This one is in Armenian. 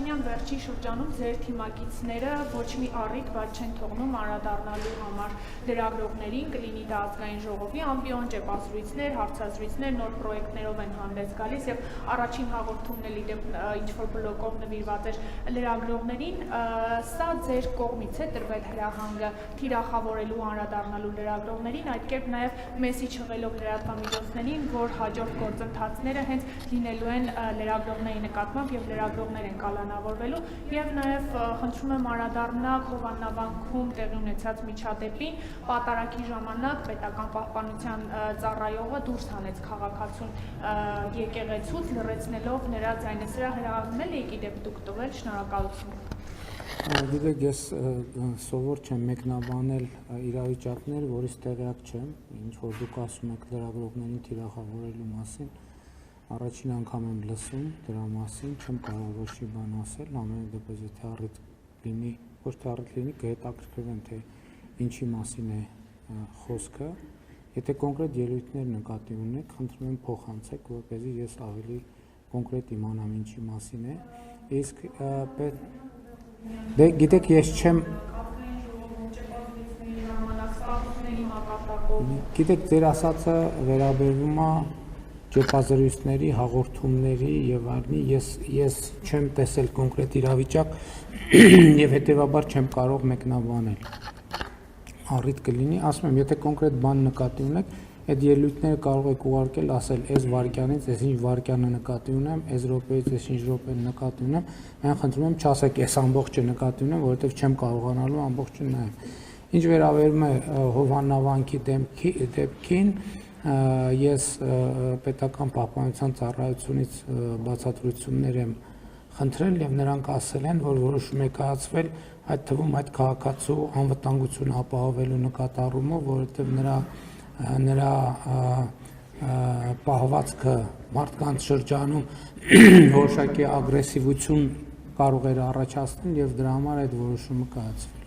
Փաշինյան, վերջին շրջանում ձեր թիմակիցները ոչ մի առիթ բաց չեն թողնում անդրադառնալու համար լրագրողներին, կլինի դա ազգային ժողովի ամբիոն, ճեպազրույցներ, հարցազրույցներ, նոր պրոյեկտներով են հանդես գալիս եւ առաջին հաղորդումն էլ իդեպ ինչ-որ բլոկով նվիրված էր լրագրողներին, սա ձեր կողմից է տրվել հրահանգը թիրախավորելու անդրադառնալու լրագրողներին, այդ կերպ նաեւ մեսիջ հղելով լրատվամիջոցներին, որ հաջորդ գործընթացները հենց լինելու են լրագրողների նկատմամբ եւ լրագրողներ են կալանավորվելու եւ նաեւ խնդրում եմ անդրադառնալ Հովաննավանքում տեղի ունեցած միջադեպին, պատարագի ժամանակ պետական պահպանության ծառայողը դուրս հանեց քաղաքացուն եկեղեցուց, լռեցնելով նրա ձայնը, սրա հրահանգնել եք իդեպ դուք տվել, շնորհակալություն։ Գիտեք, ես սովոր չեմ մեկնաբանել իրավիճակներ, որից տեղյակ չեմ, ինչ որ դուք ասում եք լրագրողներին թիրախավորելու մասին, առաջին անգամ եմ լսում դրա մասին, չեմ կարող ոչ մի բան ասել, ամեն դեպս եթե առիթ լինի, ոչ թե առիթ լինի, կհետաքրքրվեմ, թե ինչի մասին է խոսքը, եթե կոնկրետ ելույթներ նկատի ունեք, խնդրում եմ փոխանցեք, որպեսզի ես ավելի կոնկրետ իմանամ ինչի մասին է, իսկ դե գիտեք, ես չեմ գիտեք, ձեր ասածը վերաբերվում է ճեպազրույցների, հաղորդումների եւ այլնի, ես չեմ տեսել կոնկրետ իրավիճակ եւ հետեւաբար չեմ կարող մեկնաբանել։ Առիթ կլինի, ասում եմ, եթե կոնկրետ բան նկատի ունեք, այդ ելույթները կարող եք ուղարկել, ասել, այս վարքյանից, այս ինչ վարքյանը նկատի ունեմ, այս րոպեից, այս ինչ րոպեն նկատի ունեմ, այն խնդրում եմ չասեք, այս ամբողջը նկատի ունեմ, որովհետեւ չեմ կարողանալու ամբողջը նայել։ Ինչ վերաբերում է Հովաննավանքի դեպքին, ես պետական պահպանության ծառայությունից բացատրություններ եմ խնդրել եւ նրանք ասել են, որ որոշում է կայացվել այդ թվում այդ քաղաքացու անվտանգությունը ապահովելու նկատառումով, որովհետեւ նրա պահվածքը մարդկանց շրջանում որոշակի ագրեսիվություն կարող էր առաջացնել եւ դրա համար այդ որոշումը կայացվել։